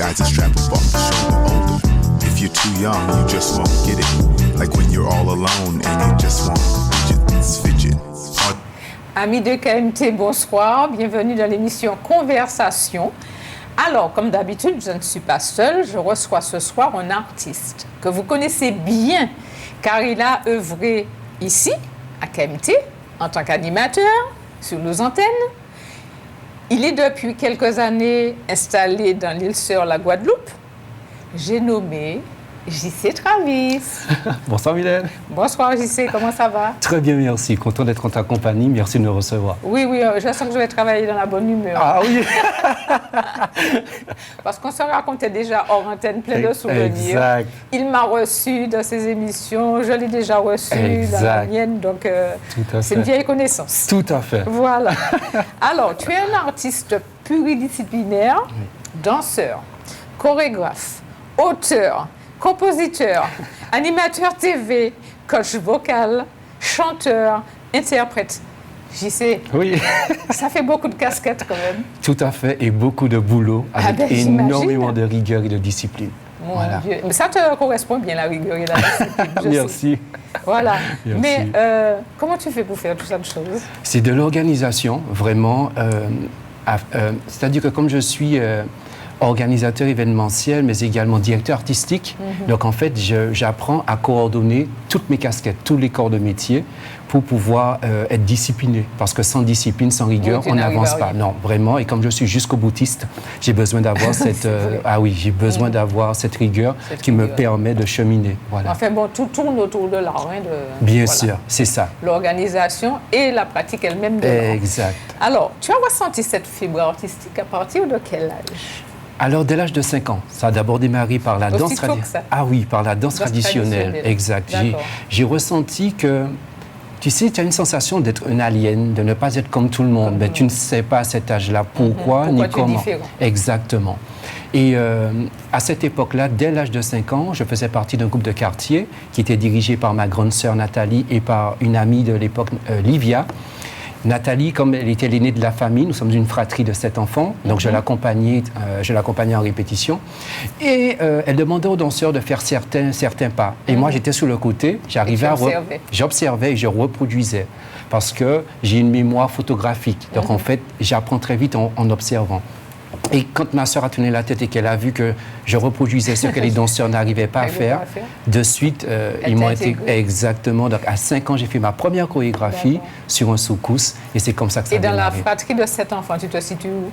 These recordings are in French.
guys are strapped up off the shoulder older. If you're too young, you just won't get it. Like when you're all alone and you just won't fidget. Amis de KMT, bonsoir. Bienvenue dans l'émission Conversation. Alors, comme d'habitude, je ne suis pas seule. Je reçois ce soir un artiste que vous connaissez bien, car il a œuvré ici, à KMT, en tant qu'animateur, sur nos antennes. Il est depuis quelques années installé dans l'île Sœur, la Guadeloupe. J'ai nommé JC Travis. Bonsoir Mylène. Bonsoir JC, comment ça va? Très bien, merci. Content d'être en ta compagnie. Merci de nous recevoir. Oui, je sens que je vais travailler dans la bonne humeur. Ah oui. Parce qu'on se racontait déjà hors antenne plein de souvenirs. Exact. Il m'a reçu dans ses émissions, je l'ai déjà reçu dans la mienne, donc c'est une vieille connaissance. Tout à fait. Voilà. Alors, tu es un artiste pluridisciplinaire, danseur, chorégraphe, auteur, compositeur, animateur TV, coach vocal, chanteur, interprète. J'y sais. Oui. Ça fait beaucoup de casquettes quand même. Tout à fait, et beaucoup de boulot, avec énormément de rigueur et de discipline. Mon Dieu. Mais ça te correspond bien, la rigueur et la discipline. Merci. Voilà. Merci. Mais comment tu fais pour faire tout ça de choses? C'est de l'organisation, vraiment. C'est-à-dire que comme je suis organisateur événementiel, mais également directeur artistique. Donc, en fait, j'apprends à coordonner toutes mes casquettes, tous les corps de métier pour pouvoir être discipliné. Parce que sans discipline, sans rigueur, on n'avance pas. Non, vraiment. Et comme je suis jusqu'au boutiste, j'ai besoin d'avoir cette... j'ai besoin d'avoir cette rigueur qui me permet de cheminer. Voilà. Enfin, bon, tout tourne autour de l'art. Bien sûr, c'est ça. L'organisation et la pratique elle-même de l'art. Exact. Alors, tu as ressenti cette fibre artistique à partir de quel âge? Alors, dès l'âge de 5 ans, ça a d'abord démarré par la danse traditionnelle. Ah oui, par la danse traditionnelle. Exact. J'ai ressenti que, tu sais, tu as une sensation d'être un alien, de ne pas être comme tout le monde. Mais tu ne sais pas à cet âge-là pourquoi ni comment. Différent. Exactement. Et à cette époque-là, dès l'âge de 5 ans, je faisais partie d'un groupe de quartier qui était dirigé par ma grande sœur Nathalie et par une amie de l'époque, Livia. Nathalie, comme elle était l'aînée de la famille, nous sommes une fratrie de 7 enfants, donc je l'accompagnais en répétition. Et elle demandait aux danseurs de faire certains pas. Et moi, j'étais sur le côté, j'observais et je reproduisais. Parce que j'ai une mémoire photographique. Donc, en fait, j'apprends très vite en observant. Et quand ma sœur a tourné la tête et qu'elle a vu que je reproduisais ce que les danseurs n'arrivaient pas à faire, de suite, ils m'ont été... Exactement. Donc, à 5 ans, j'ai fait ma première chorégraphie sur un soukous. Et c'est comme ça que ça a démarré. Et dans la fratrie de 7 enfants, tu te situes où?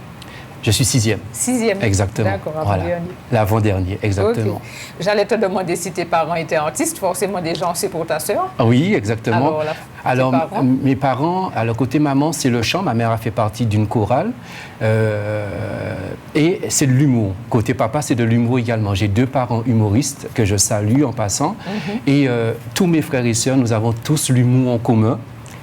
Je suis 6e. 6e. Exactement. D'accord, avant-dernier. L'avant-dernier, exactement. Okay. J'allais te demander si tes parents étaient artistes, forcément des gens, c'est pour ta sœur. Oui, exactement. Alors mes parents, à leur côté maman, c'est le chant. Ma mère a fait partie d'une chorale. Et c'est de l'humour. Côté papa, c'est de l'humour également. J'ai 2 parents humoristes que je salue en passant. Et tous mes frères et sœurs, nous avons tous l'humour en commun,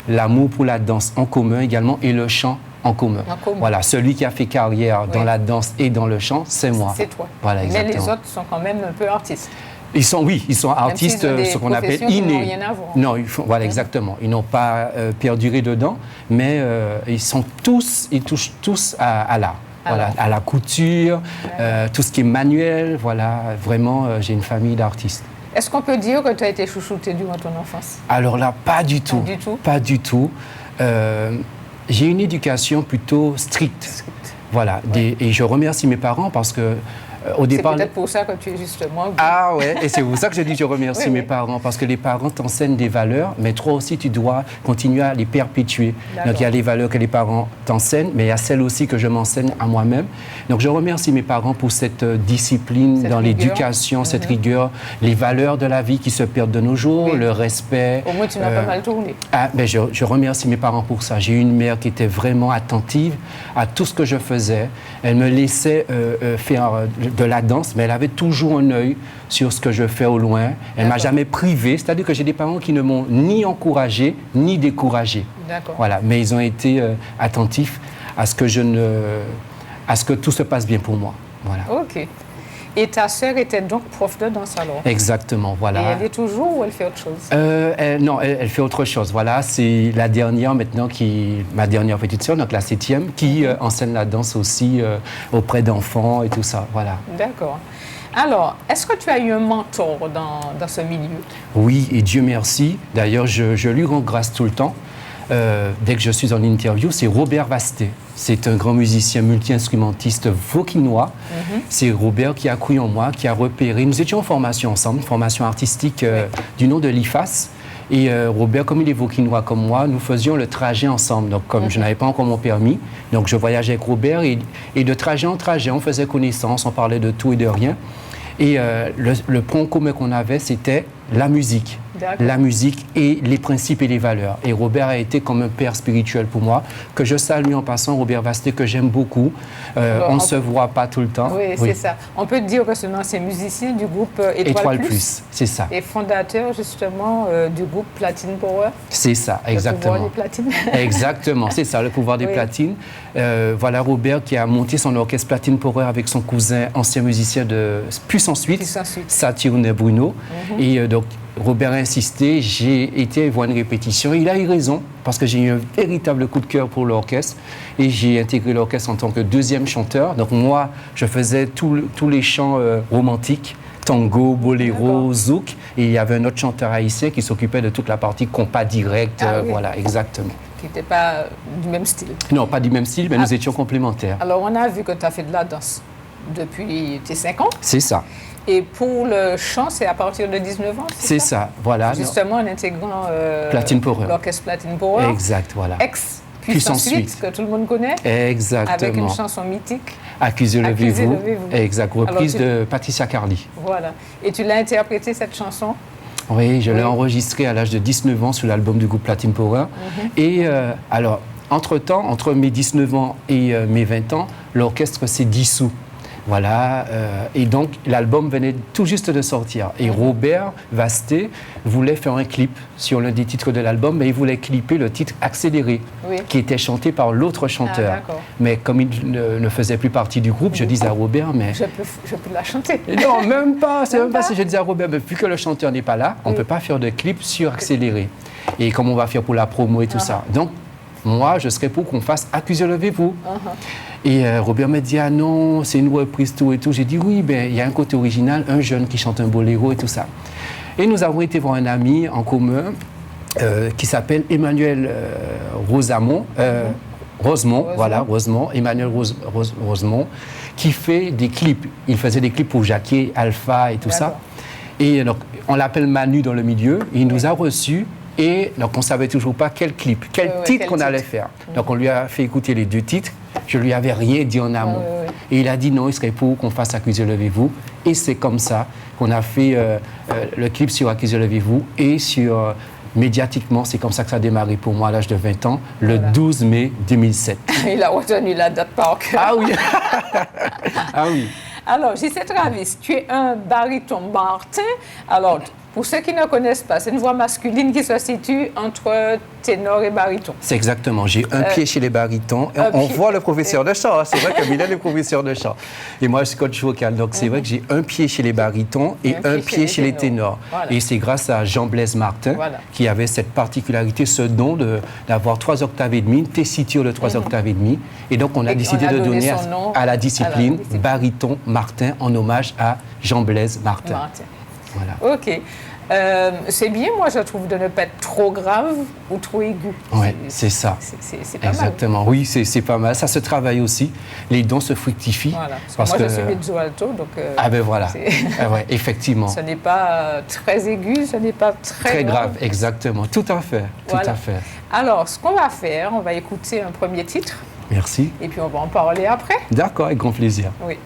l'amour pour la danse en commun également et le chant en commun. Voilà, celui qui a fait carrière dans la danse et dans le chant, c'est moi. C'est toi. Voilà, exactement. Mais les autres sont quand même un peu artistes. Ils sont artistes, ce qu'on appelle innés. Non, voilà, exactement. Ils n'ont pas perduré dedans, mais ils touchent tous à l'art. Voilà, à la couture, tout ce qui est manuel. Voilà, vraiment, j'ai une famille d'artistes. Est-ce qu'on peut dire que tu as été chouchouté durant ton enfance? Alors là, pas du tout. Pas du tout. J'ai une éducation plutôt stricte. Voilà. Et je remercie mes parents parce que au départ... C'est peut-être pour ça que tu es justement... Ah ouais, et c'est pour ça que je dis que je remercie mes parents, parce que les parents t'enseignent des valeurs, mais toi aussi, tu dois continuer à les perpétuer. Donc, il y a les valeurs que les parents t'enseignent, mais il y a celles aussi que je m'enseigne à moi-même. Donc, je remercie mes parents pour cette discipline dans l'éducation, cette rigueur, les valeurs de la vie qui se perdent de nos jours, le respect. Au moins, tu n'as pas mal tourné. Je remercie mes parents pour ça. J'ai eu une mère qui était vraiment attentive à tout ce que je faisais. Elle me laissait faire de la danse, mais elle avait toujours un œil sur ce que je fais au loin. Elle ne m'a jamais privé, c'est-à-dire que j'ai des parents qui ne m'ont ni encouragé, ni découragé. Voilà, mais ils ont été attentifs à ce que tout se passe bien pour moi. Voilà. OK. Et ta sœur était donc prof de danse alors? Exactement, voilà. Et elle est toujours ou elle fait autre chose? Non, elle fait autre chose. Voilà, c'est la dernière maintenant, ma dernière petite sœur, donc la 7e, qui enseigne la danse aussi auprès d'enfants et tout ça. Voilà. D'accord. Alors, est-ce que tu as eu un mentor dans ce milieu? Oui, et Dieu merci. D'ailleurs, je lui rends grâce tout le temps. Dès que je suis en interview, c'est Robert Vasté. C'est un grand musicien multi-instrumentiste vauquinois. C'est Robert qui a cru en moi, qui a repéré. Nous étions en formation ensemble, formation artistique du nom de l'IFAS. Et Robert, comme il est vauquinois comme moi, nous faisions le trajet ensemble. Donc, comme je n'avais pas encore mon permis, donc je voyageais avec Robert et de trajet en trajet, on faisait connaissance, on parlait de tout et de rien. Et le point commun qu'on avait, c'était la musique. La musique et les principes et les valeurs. Et Robert a été comme un père spirituel pour moi, que je salue en passant, Robert Vasté, que j'aime beaucoup. On ne se voit pas tout le temps. Oui, c'est ça. On peut dire que c'est un ancien musicien du groupe Étoile Plus. C'est ça. Et fondateur justement du groupe Platine Power. C'est ça, exactement. Le pouvoir des platines. Exactement, c'est ça, le pouvoir des platines. Voilà Robert qui a monté son orchestre Platine Power avec son cousin, ancien musicien de Puissance 8, Saturne Bruno. Et donc, Robert a insisté, j'ai été voir une répétition. Il a eu raison, parce que j'ai eu un véritable coup de cœur pour l'orchestre. Et j'ai intégré l'orchestre en tant que deuxième chanteur. Donc moi, je faisais tous les chants romantiques, tango, boléro, zouk. Et il y avait un autre chanteur haïtien qui s'occupait de toute la partie compas direct. Voilà, exactement. Qui n'était pas du même style. Non, pas du même style, mais nous étions complémentaires. Alors, on a vu que tu as fait de la danse depuis tes 5 ans. C'est ça. Et pour le chant, c'est à partir de 19 ans, c'est ça, voilà. Justement, en intégrant Platine Power. L'orchestre Platine Power. Exact, voilà. Puissance 8, que tout le monde connaît. Exactement. Avec une chanson mythique. Accusez-le-vous. Exact, reprise de Patricia Carly. Voilà. Et tu l'as interprétée, cette chanson? Oui, je l'ai enregistrée à l'âge de 19 ans sur l'album du groupe Platine Power. Et alors, entre-temps, entre mes 19 ans et mes 20 ans, l'orchestre s'est dissous. Voilà, et donc l'album venait tout juste de sortir. Et Robert Vasté voulait faire un clip sur l'un des titres de l'album, mais il voulait clipper le titre Accéléré, qui était chanté par l'autre chanteur. Mais comme il ne faisait plus partie du groupe, je disais à Robert, mais... Je peux la chanter. Non, même pas, c'est même pas si je disais à Robert, mais vu que le chanteur n'est pas là, on ne peut pas faire de clip sur Accéléré. Et comme on va faire pour la promo et tout ça. Donc, moi, je serais pour qu'on fasse Accusez-le-vous. Et Robert me dit, ah non, c'est une reprise, tout et tout. J'ai dit, oui, ben, il y a un côté original, un jeune qui chante un boléro et tout ça. Et nous avons été voir un ami en commun qui s'appelle Emmanuel Rosemont, Emmanuel Rosemont, qui fait des clips. Il faisait des clips pour Jacquet, Alpha et tout ça. Et donc, on l'appelle Manu dans le milieu. Il nous a reçus. Et donc, on ne savait toujours pas quel clip, quel titre qu'on allait faire. Donc, on lui a fait écouter les 2 titres. Je ne lui avais rien dit en amont. Et il a dit non, il serait pour qu'on fasse Accusez-le-vous. Et c'est comme ça qu'on a fait le clip sur Accusez-le-vous. Et sur, médiatiquement, c'est comme ça que ça a démarré pour moi à l'âge de 20 ans, le 12 mai 2007. Il a retenu la date par cœur. Ah oui. Ah oui. Alors, J.C. Travis, tu es un baryton Martin. Alors, pour ceux qui ne connaissent pas, c'est une voix masculine qui se situe entre ténor et baryton. C'est exactement. J'ai un pied chez les barytons. On voit le professeur de chant. Hein. C'est vrai que Mylène est professeur de chant. Et moi, je suis coach vocal. Donc, c'est vrai que j'ai un pied chez les barytons et un pied chez les ténors. Voilà. Et c'est grâce à Jean-Blaise Martin qui avait cette particularité, ce don d'avoir 3 octaves et demie, une tessiture de 3 octaves et demie. Et donc, on a décidé de donner à la discipline baryton Martin en hommage à Jean-Blaise Martin. Voilà. OK. C'est bien, moi, je trouve, de ne pas être trop grave ou trop aigu. Oui, c'est ça. C'est pas exactement. mal. Oui, c'est pas mal. Ça se travaille aussi. Les dons se fructifient. Voilà. Parce que moi, je suis mezzo alto, donc... ah ben voilà. Ouais, effectivement. Ce n'est pas très aigu, ce n'est pas très grave. Exactement. Tout à fait. Tout à fait. Alors, ce qu'on va faire, on va écouter un premier titre. Merci. Et puis, on va en parler après. D'accord, avec grand plaisir. Oui.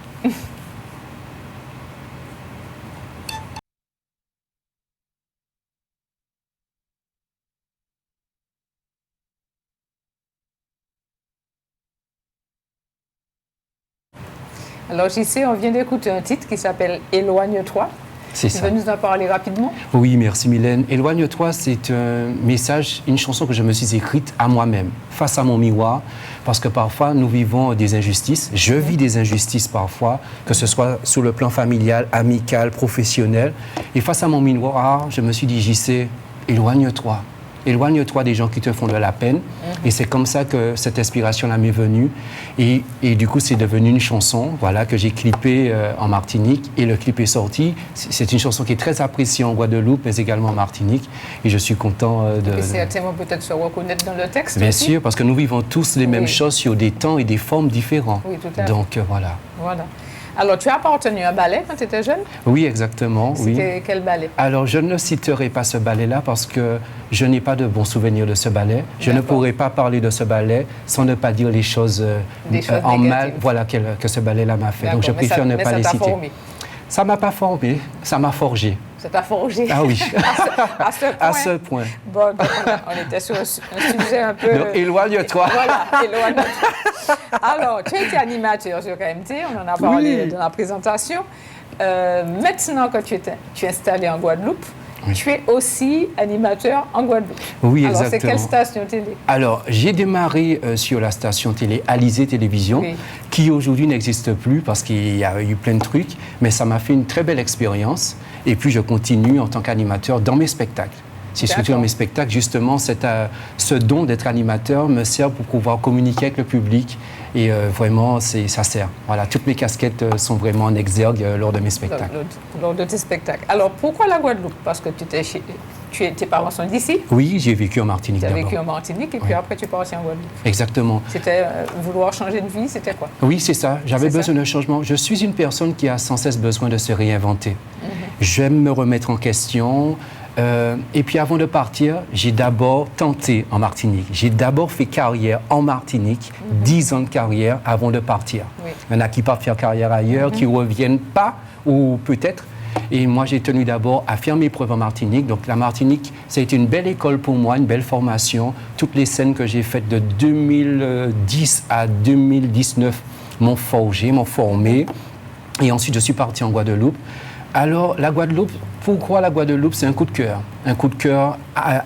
Alors, J.C., on vient d'écouter un titre qui s'appelle « Éloigne-toi ». C'est ça. Tu veux nous en parler rapidement? Oui, merci Mylène. « Éloigne-toi », c'est un message, une chanson que je me suis écrite à moi-même, face à mon miroir, parce que parfois nous vivons des injustices. Je vis des injustices parfois, que ce soit sur le plan familial, amical, professionnel. Et face à mon miroir, je me suis dit, JC, éloigne-toi. Éloigne-toi des gens qui te font de la peine. Et c'est comme ça que cette inspiration-là m'est venue. Et du coup, c'est devenu une chanson voilà, que j'ai clippée en Martinique. Et le clip est sorti. C'est une chanson qui est très appréciée en Guadeloupe, mais également en Martinique. Et je suis content de... Et certainement peut-être se reconnaître dans le texte Bien aussi. sûr, parce que nous vivons tous les mêmes choses sur des temps et des formes différents. Oui, tout à fait. Donc, voilà. Voilà. Alors, tu as appartenu à un ballet quand tu étais jeune? Oui, exactement. Oui. C'était quel ballet? Alors, je ne citerai pas ce ballet-là parce que je n'ai pas de bons souvenirs de ce ballet. Je ne pourrais pas parler de ce ballet sans ne pas dire les choses en mal voilà, que ce ballet-là m'a fait. Donc, je préfère ne pas les citer. Formé. Ça ne m'a pas formé, ça m'a forgé. Ça t'a forgé? Ah oui, à ce point. à ce point. Bon, donc on était sur un sujet un peu... Donc, éloigne-toi. Voilà, éloigne-toi. Alors, tu as été animateur sur KMT, on en a parlé dans la présentation. Maintenant que tu es installé en Guadeloupe, tu es aussi animateur en Guadeloupe. Oui, alors, exactement. Alors, c'est quelle station télé? Alors, j'ai démarré sur la station télé Alizé Télévision, qui aujourd'hui n'existe plus parce qu'il y a eu plein de trucs, mais ça m'a fait une très belle expérience. Et puis, je continue en tant qu'animateur dans mes spectacles. C'est surtout dans mes spectacles, justement, ce don d'être animateur me sert pour pouvoir communiquer avec le public. Et vraiment, ça sert. Voilà, toutes mes casquettes sont vraiment en exergue lors de mes spectacles. Lors de tes spectacles. Alors, pourquoi la Guadeloupe? Parce que tes parents sont d'ici? Oui, j'ai vécu en Martinique d'abord. Tu as vécu en Martinique et puis après, tu es parti en Guadeloupe. Exactement. C'était vouloir changer de vie, c'était quoi? Oui, c'est ça. J'avais besoin de changement. Je suis une personne qui a sans cesse besoin de se réinventer. J'aime me remettre en question. Et puis avant de partir, j'ai d'abord tenté en Martinique. J'ai d'abord fait carrière en Martinique, 10 ans de carrière avant de partir. Oui. Il y en a qui partent faire carrière ailleurs, qui ne reviennent pas, ou peut-être. Et moi, j'ai tenu d'abord à faire mes preuves en Martinique. Donc la Martinique, ça a été une belle école pour moi, une belle formation. Toutes les scènes que j'ai faites de 2010 à 2019 m'ont forgé, m'ont formé. Et ensuite, je suis parti en Guadeloupe. Alors, la Guadeloupe, pourquoi la Guadeloupe? C'est un coup de cœur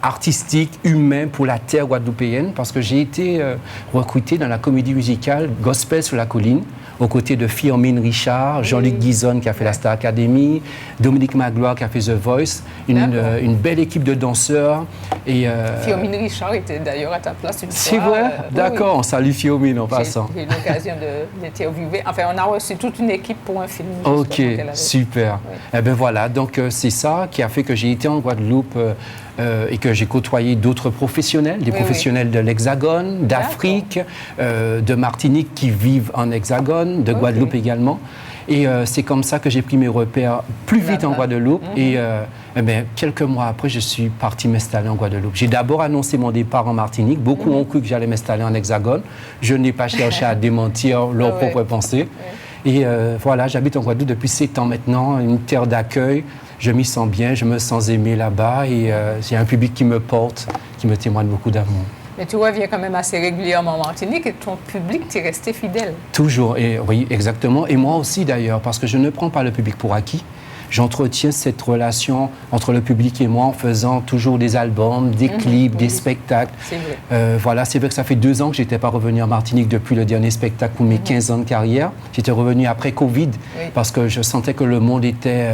artistique, humain pour la terre guadeloupéenne, parce que j'ai été recruté dans la comédie musicale Gospel sur la colline, aux côtés de Firmin Richard, Jean-Luc Guizon qui a fait la Star Academy, Dominique Magloire qui a fait The Voice, une belle équipe de danseurs. Firmin Richard était d'ailleurs à ta place une fois. C'est vrai? D'accord, on salue Firmin en passant. J'ai eu l'occasion de l'interviewer. Enfin, on a reçu toute une équipe pour un film. Ok, super. Oui. Eh bien voilà, donc c'est ça qui a fait que j'ai été en Guadeloupe et que j'ai côtoyé d'autres professionnels, des professionnels de l'Hexagone, d'Afrique, de Martinique qui vivent en Hexagone, de Guadeloupe également. Et c'est comme ça que j'ai pris mes repères plus vite en Guadeloupe. Et quelques mois après, je suis parti m'installer en Guadeloupe. J'ai d'abord annoncé mon départ en Martinique. Beaucoup ont cru que j'allais m'installer en Hexagone. Je n'ai pas cherché à démentir leurs propres pensées. Et voilà, j'habite en Guadeloupe depuis 7 ans maintenant, une terre d'accueil. Je m'y sens bien, je me sens aimé là-bas et j'ai un public qui me porte, qui me témoigne beaucoup d'amour. Mais tu reviens quand même assez régulièrement en Martinique et ton public t'est resté fidèle. Toujours, et oui, exactement. Et moi aussi d'ailleurs, parce que je ne prends pas le public pour acquis. J'entretiens cette relation entre le public et moi en faisant toujours des albums, des clips, des spectacles. C'est vrai. Voilà, c'est vrai que ça fait 2 ans que je n'étais pas revenu en Martinique depuis le dernier spectacle pour mes 15 ans de carrière. J'étais revenu après Covid parce que je sentais que le monde était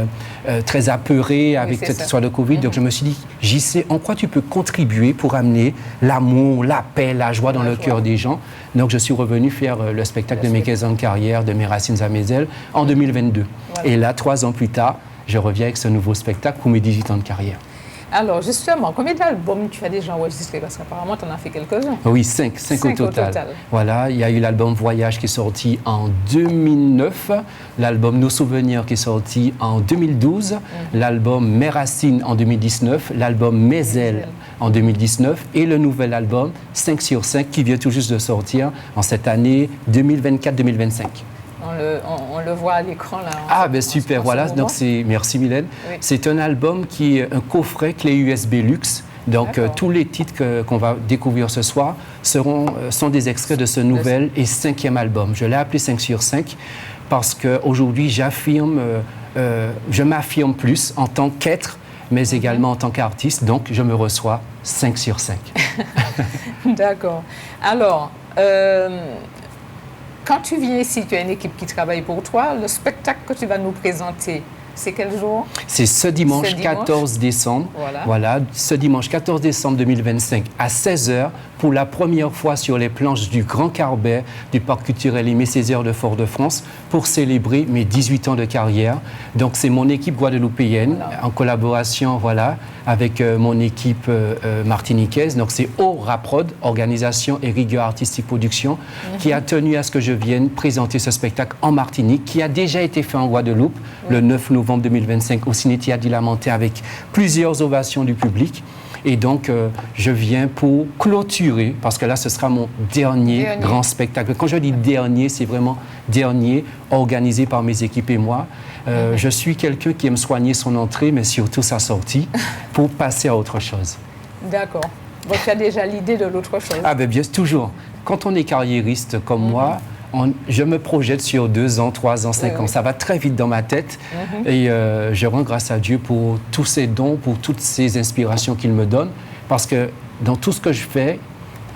très apeuré avec cette histoire de Covid. Donc je me suis dit, JC, en quoi tu peux contribuer pour amener l'amour, la paix, la joie dans le cœur des gens? Donc je suis revenu faire le spectacle de mes 15 ans de carrière, de mes racines à mes ailes, en 2022. Voilà. Et là, 3 ans plus tard, je reviens avec ce nouveau spectacle pour mes 18 ans de carrière. Alors, justement, combien d'albums tu as déjà enregistrés? Parce qu'apparemment, tu en as fait quelques-uns. Oui, 5 au total. Voilà, il y a eu l'album Voyage qui est sorti en 2009, l'album Nos Souvenirs qui est sorti en 2012, l'album Mes Racines en 2019, l'album Mes Ailes en 2019 et le nouvel album 5 sur 5 qui vient tout juste de sortir en cette année 2024-2025. On le voit à l'écran là. Ah ben super, voilà. Donc merci Mylène. Oui. C'est un album qui est un coffret clé USB luxe. Donc tous les titres qu'on va découvrir ce soir sont des extraits de ce nouvel et 5e album. Je l'ai appelé 5 sur 5 parce qu'aujourd'hui je m'affirme plus en tant qu'être, mais également en tant qu'artiste. Donc je me reçois 5 sur 5. D'accord. Alors, Quand tu viens ici, tu as une équipe qui travaille pour toi. Le spectacle que tu vas nous présenter, c'est quel jour? C'est ce dimanche 14 décembre. Voilà, ce dimanche 14 décembre 2025 à 16 h pour la première fois sur les planches du Grand Carbet du Parc culturel Aimé Césaire de Fort-de-France pour célébrer mes 18 ans de carrière. Donc c'est mon équipe guadeloupéenne en collaboration avec mon équipe martiniquaise. Donc c'est ORAPROD, Organisation et Rigueur Artistique Production, qui a tenu à ce que je vienne présenter ce spectacle en Martinique, qui a déjà été fait en Guadeloupe le 9 novembre 2025 au Ciné-Théâtre du Lamentin avec plusieurs ovations du public. Et donc, je viens pour clôturer, parce que là, ce sera mon dernier grand spectacle. Quand je dis dernier, c'est vraiment dernier, organisé par mes équipes et moi. Je suis quelqu'un qui aime soigner son entrée, mais surtout sa sortie, pour passer à autre chose. D'accord. Donc, tu as déjà l'idée de l'autre chose. Ah, bien, toujours. Quand on est carriériste comme moi, je me projette sur 2 ans, 3 ans, 5 ans. Ça va très vite dans ma tête. Et je rends grâce à Dieu pour tous ses dons, pour toutes ces inspirations qu'il me donne. Parce que dans tout ce que je fais,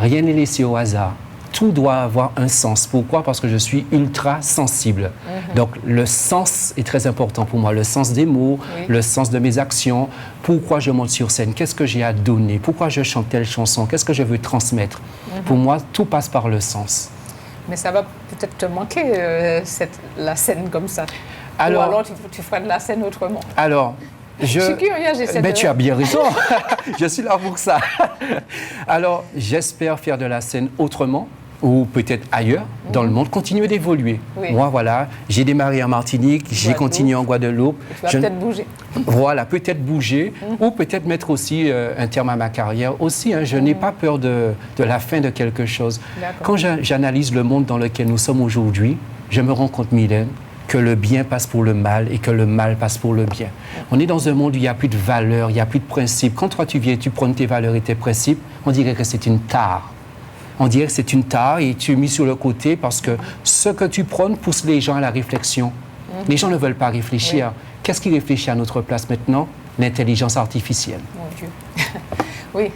rien n'est laissé au hasard. Tout doit avoir un sens. Pourquoi? Parce que je suis ultra sensible. Donc, le sens est très important pour moi. Le sens des mots, le sens de mes actions. Pourquoi je monte sur scène? Qu'est-ce que j'ai à donner? Pourquoi je chante telle chanson? Qu'est-ce que je veux transmettre? Pour moi, tout passe par le sens. Mais ça va peut-être te manquer, la scène comme ça. Alors, ou alors tu feras de la scène autrement. Alors, je suis curieuse, j'essaie de... Tu as bien raison. Je suis là pour ça. Alors, j'espère faire de la scène autrement, ou peut-être ailleurs, dans le monde, continuer d'évoluer. Moi, j'ai démarré en Martinique, j'ai continué en Guadeloupe. Tu vas peut-être bouger. Voilà, peut-être bouger, ou peut-être mettre aussi un terme à ma carrière. Aussi, je n'ai pas peur de la fin de quelque chose. Quand j'analyse le monde dans lequel nous sommes aujourd'hui, je me rends compte, Mylène, que le bien passe pour le mal et que le mal passe pour le bien. On est dans un monde où il n'y a plus de valeurs, il n'y a plus de principes. Quand toi, tu viens, tu prônes tes valeurs et tes principes, on dirait que c'est une tare. On dirait que c'est une tare et tu es mis sur le côté parce que ce que tu prônes pousse les gens à la réflexion. Les gens ne veulent pas réfléchir. Qu'est-ce qui réfléchit à notre place maintenant? L'intelligence artificielle. Mon Dieu. Oui.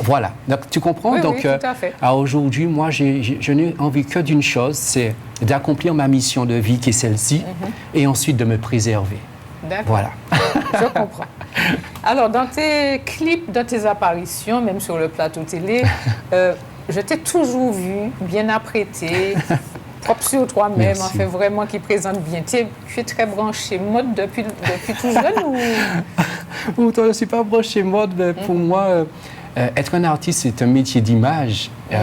Voilà. Donc, tu comprends? Oui, Donc, tout à fait. Aujourd'hui, moi, je n'ai envie que d'une chose, c'est d'accomplir ma mission de vie qui est celle-ci et ensuite de me préserver. D'accord. Voilà. Je comprends. Alors, dans tes clips, dans tes apparitions, même sur le plateau télé, je t'ai toujours vu bien apprêté, propre sur toi-même, en fait, vraiment qui présente bien. Tu es très branché mode depuis tout jeune ou... Je ne suis pas branché mode, mais pour moi, être un artiste, c'est un métier d'image. Il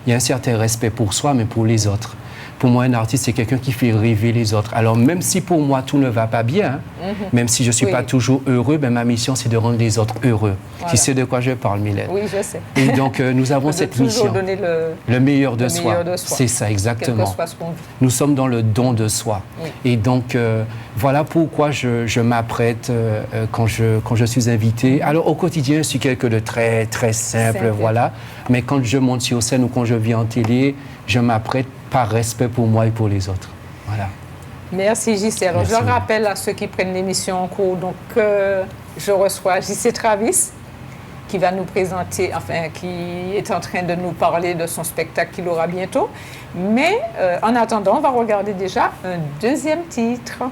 y a un certain respect pour soi, mais pour les autres. Pour moi, un artiste, c'est quelqu'un qui fait rêver les autres. Alors, même si pour moi, tout ne va pas bien, même si je ne suis pas toujours heureux, ben, ma mission, c'est de rendre les autres heureux. Voilà. Tu sais de quoi je parle, Mylène? Oui, je sais. Et donc, nous avons cette mission. Donner le meilleur de soi. C'est ça, exactement. Quel que soit ce qu'on vit. Nous sommes dans le don de soi. Et donc, voilà pourquoi je m'apprête quand je suis invité. Alors, au quotidien, je suis quelqu'un de très, très simple, voilà. Mais quand je monte sur scène ou quand je viens en télé, je m'apprête par respect pour moi et pour les autres. Voilà. Merci JC. Alors, je rappelle à ceux qui prennent l'émission en cours, donc je reçois JC Travis, qui va nous présenter, enfin, qui est en train de nous parler de son spectacle qu'il aura bientôt. Mais en attendant, on va regarder déjà un deuxième titre.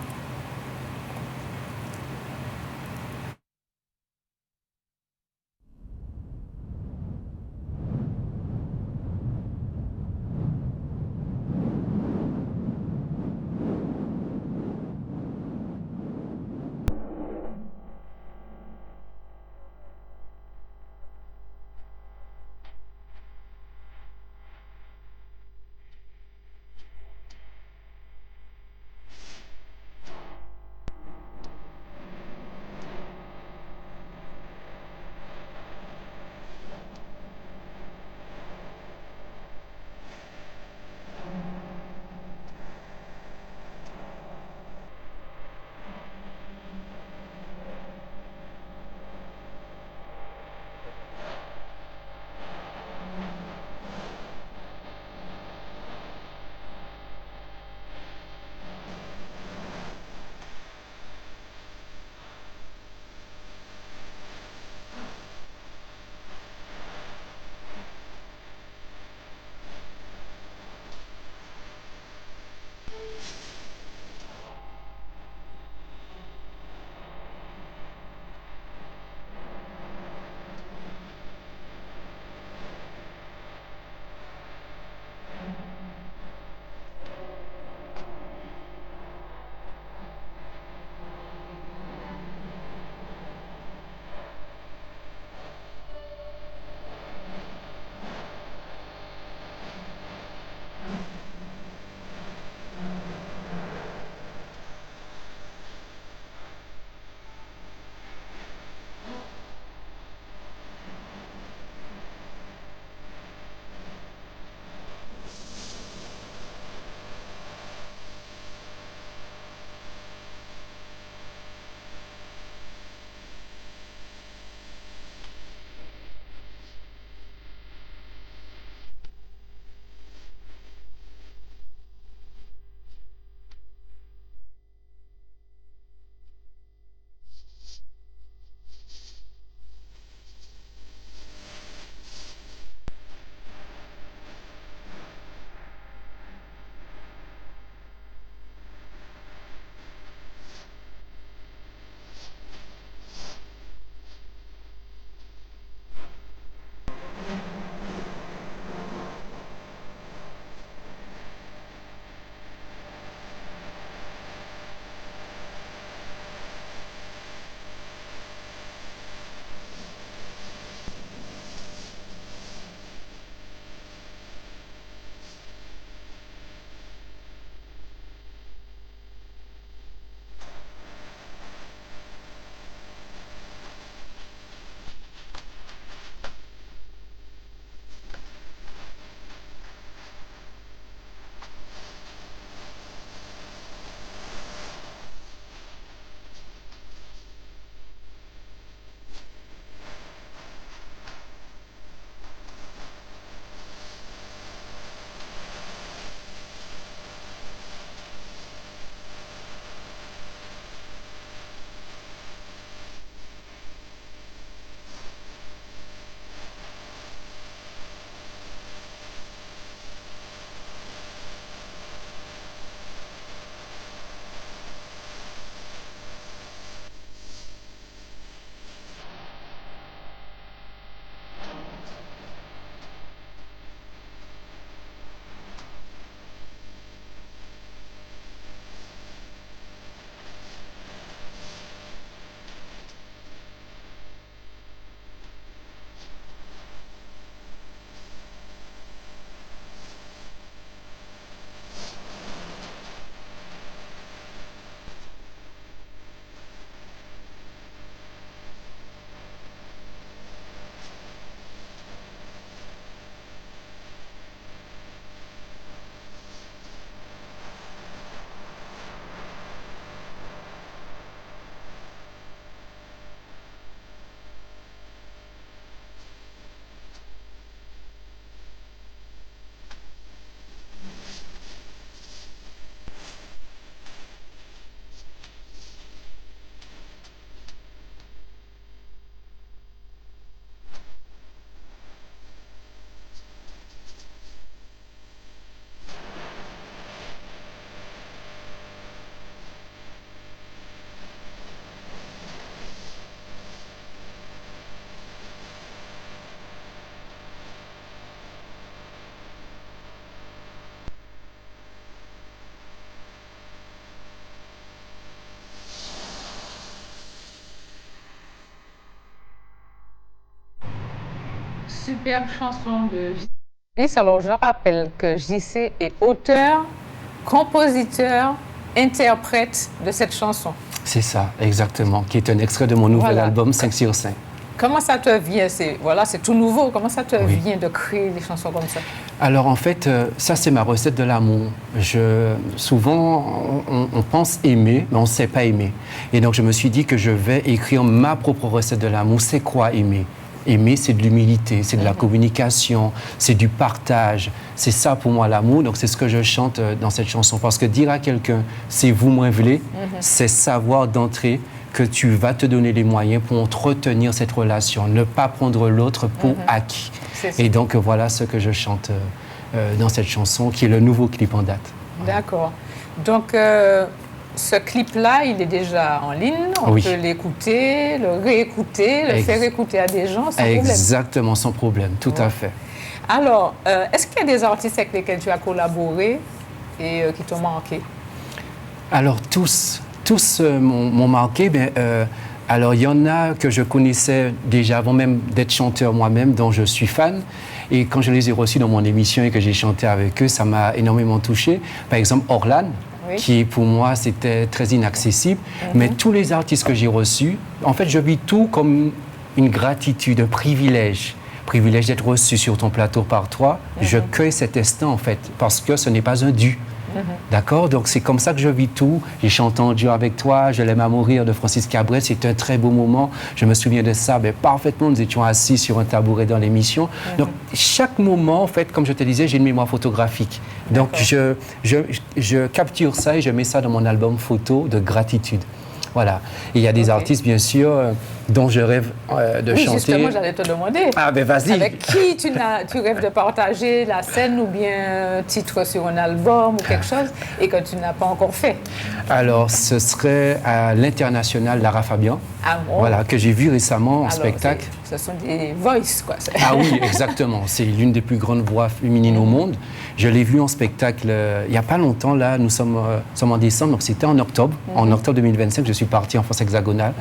superbe chanson de JC. Alors, je rappelle que JC est auteur, compositeur, interprète de cette chanson. C'est ça, exactement, qui est un extrait de mon nouvel album 5 sur 5. Comment ça te vient? C'est tout nouveau. Comment ça te vient de créer des chansons comme ça? Alors en fait, ça c'est ma recette de l'amour. Souvent, on pense aimer, mais on ne sait pas aimer. Et donc je me suis dit que je vais écrire ma propre recette de l'amour. C'est quoi aimer? Aimer, c'est de l'humilité, c'est de la communication, c'est du partage. C'est ça pour moi l'amour. Donc c'est ce que je chante dans cette chanson. Parce que dire à quelqu'un, c'est vous moins voulez, c'est savoir d'entrée que tu vas te donner les moyens pour entretenir cette relation, ne pas prendre l'autre pour acquis. Et donc voilà ce que je chante dans cette chanson, qui est le nouveau clip en date. D'accord. Donc ce clip-là, il est déjà en ligne, on peut l'écouter, le réécouter, le faire écouter à des gens sans problème. Exactement, sans problème, tout à fait. Alors, est-ce qu'il y a des artistes avec lesquels tu as collaboré et qui t'ont marqué? Alors tous m'ont marqué. Alors, il y en a que je connaissais déjà avant même d'être chanteur moi-même, dont je suis fan. Et quand je les ai reçus dans mon émission et que j'ai chanté avec eux, ça m'a énormément touché. Par exemple, Orlan, qui pour moi, c'était très inaccessible. Mais tous les artistes que j'ai reçus, en fait, je vis tout comme une gratitude, un privilège. Privilège d'être reçu sur ton plateau par toi. Je cueille cet instant, en fait, parce que ce n'est pas un dû. D'accord? Donc, c'est comme ça que je vis tout. J'ai chanté en duo avec toi, Je l'aime à mourir de Francis Cabrel. C'était un très beau moment. Je me souviens de ça parfaitement. Nous étions assis sur un tabouret dans l'émission. Donc, chaque moment, en fait, comme je te disais, j'ai une mémoire photographique. Donc, je capture ça et je mets ça dans mon album photo de gratitude. Voilà. Et il y a des artistes, bien sûr, dont je rêve de chanter. Justement, j'allais te demander. Ah, ben vas-y. Avec qui tu rêves de partager la scène ou bien un titre sur un album ou quelque chose et que tu n'as pas encore fait? Alors, ce serait à l'international Lara Fabian, voilà, que j'ai vu récemment en spectacle. Ce sont des voices, quoi. Ah oui, exactement. C'est l'une des plus grandes voix féminines au monde. Je l'ai vue en spectacle il n'y a pas longtemps. Là, nous sommes en décembre, donc c'était en octobre. En octobre 2025, je suis parti en France hexagonale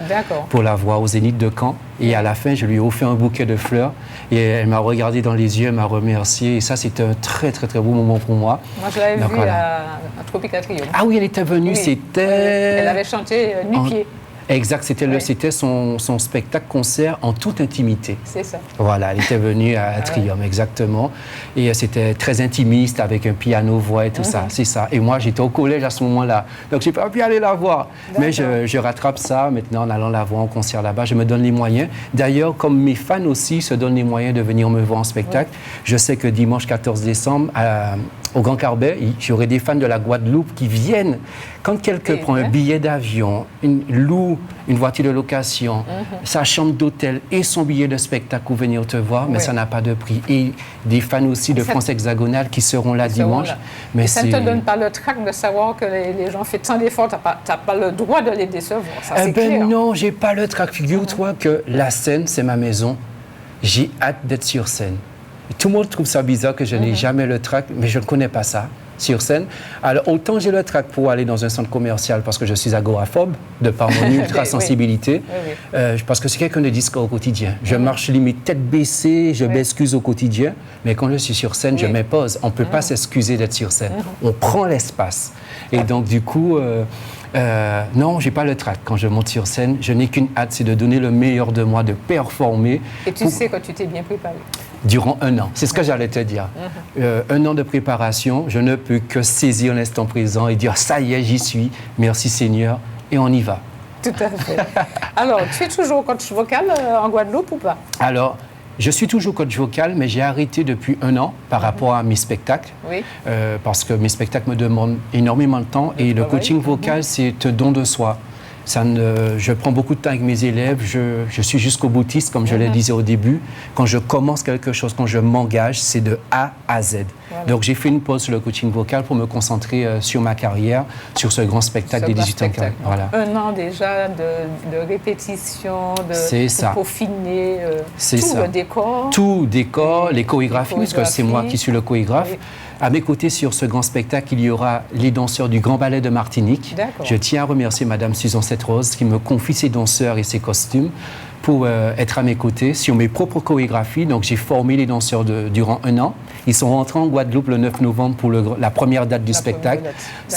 pour la voir au Zénith de Caen. Et à la fin, je lui ai offert un bouquet de fleurs. Et elle m'a regardé dans les yeux, elle m'a remercié. Et ça, c'était un très, très, très beau moment pour moi. Moi, je l'avais vue à Tropical Trio. Ah oui, elle était venue. C'était... Elle avait chanté Nu-Pied. Exact, c'était son spectacle-concert en toute intimité. C'est ça. Voilà, elle était venue à Trium, exactement. Et c'était très intimiste, avec un piano-voix et tout ça, c'est ça. Et moi, j'étais au collège à ce moment-là, donc je n'ai pas pu aller la voir. Mais je rattrape ça maintenant en allant la voir en concert là-bas. Je me donne les moyens. D'ailleurs, comme mes fans aussi se donnent les moyens de venir me voir en spectacle, je sais que dimanche 14 décembre, au Grand Carbet, j'aurai des fans de la Guadeloupe qui viennent. Quand quelqu'un prend un billet d'avion, loue une voiture de location, sa chambre d'hôtel et son billet de spectacle pour venir te voir, mais ça n'a pas de prix. Et des fans aussi de France hexagonale qui seront là dimanche. Mais ça ne te donne pas le trac de savoir que les gens font tant d'efforts, tu n'as pas le droit de les décevoir. Ça, c'est clair. Non, je n'ai pas le trac. Figure-toi que la scène, c'est ma maison. J'ai hâte d'être sur scène. Tout le monde trouve ça bizarre que je n'ai jamais le trac, mais je ne connais pas ça sur scène. Alors, autant j'ai le trac pour aller dans un centre commercial parce que je suis agoraphobe, de par mon ultra-sensibilité, parce que c'est quelqu'un de discret au quotidien. Je marche limite tête baissée, je m'excuse au quotidien, mais quand je suis sur scène, je m'impose. On ne peut pas s'excuser d'être sur scène. On prend l'espace. Et donc, du coup... non, j'ai pas le trac. Quand je monte sur scène, je n'ai qu'une hâte, c'est de donner le meilleur de moi, de performer. Et tu sais que tu t'es bien préparé. Durant un an, c'est ce que j'allais te dire. Un an de préparation, je ne peux que saisir l'instant présent et dire ça y est, j'y suis, merci Seigneur, et on y va. Tout à fait. Alors, tu es toujours coach vocal en Guadeloupe ou pas? Alors, je suis toujours coach vocal, mais j'ai arrêté depuis un an par rapport à mes spectacles, parce que mes spectacles me demandent énormément de temps et le coaching vocal, c'est un don de soi. Je prends beaucoup de temps avec mes élèves, je suis jusqu'au boutiste, comme je le disais au début. Quand je commence quelque chose, quand je m'engage, c'est de A à Z. Voilà. Donc j'ai fait une pause sur le coaching vocal pour me concentrer sur ma carrière, sur ce grand spectacle des 18 ans. Voilà. Un an déjà de répétition, de peaufiner tout le décor. Tout décor, les chorégraphies, parce que c'est moi qui suis le chorégraphe. Oui. À mes côtés, sur ce grand spectacle, il y aura les danseurs du Grand Ballet de Martinique. Je tiens à remercier Madame Susan Setrose qui me confie ses danseurs et ses costumes pour être à mes côtés sur mes propres chorégraphies. Donc, j'ai formé les danseurs durant 1 an. Ils sont rentrés en Guadeloupe le 9 novembre pour la première date du spectacle.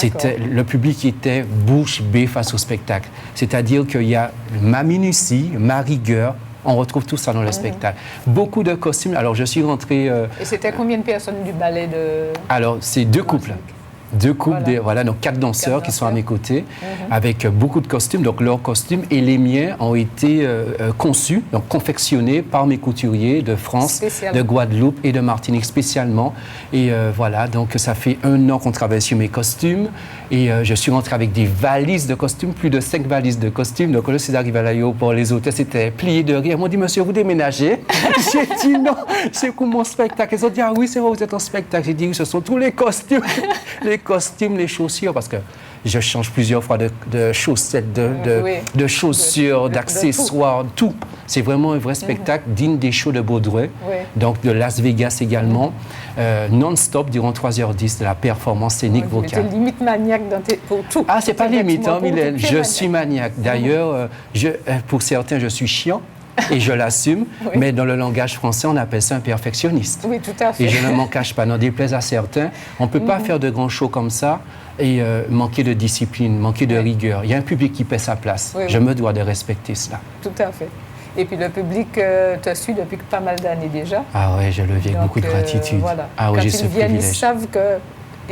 Le public était bouche bée face au spectacle. C'est-à-dire qu'il y a ma minutie, ma rigueur. On retrouve tout ça dans le spectacle. Beaucoup de costumes. Alors, je suis rentré... Et c'était combien de personnes du ballet de... Alors, c'est 2 couples. 2 couples, donc 4 danseurs qui sont à mes côtés, avec beaucoup de costumes. Donc, leurs costumes et les miens ont été conçus, donc confectionnés par mes couturiers de France, de Guadeloupe et de Martinique spécialement. Et voilà, donc ça fait 1 an qu'on travaille sur mes costumes. Et je suis rentré avec des valises de costumes, plus de 5 valises de costumes. Donc, là, c'est arrivé à l'aéroport, les hôtels s'étaient pliés de rire. Ils m'ont dit, monsieur, vous déménagez? J'ai dit, non, c'est pour mon spectacle. Ils ont dit, ah oui, c'est vrai, vous êtes en spectacle. J'ai dit, oui, ce sont tous les costumes. Les costumes, les chaussures, parce que je change plusieurs fois de chaussettes, de chaussures, d'accessoires, tout. C'est vraiment un vrai spectacle digne des shows de Baudouin, donc de Las Vegas également, non-stop durant 3h10 de la performance scénique vocale. Tu es limite maniaque pour tout. Ah, c'est pas limite, hein, Mylène, je suis maniaque. D'ailleurs, pour certains, je suis chiant. Et je l'assume, mais dans le langage français, on appelle ça un perfectionniste. Oui, tout à fait. Et je ne m'en cache pas. N'en déplaise à certains, on ne peut pas faire de grands shows comme ça et manquer de discipline, manquer de rigueur. Il y a un public qui paie sa place. Je me dois de respecter cela. Tout à fait. Et puis le public te suit depuis pas mal d'années déjà. Ah oui, je le vis avec beaucoup de gratitude. Voilà. Ah oui, quand j'ai ils ce viennent, privilège.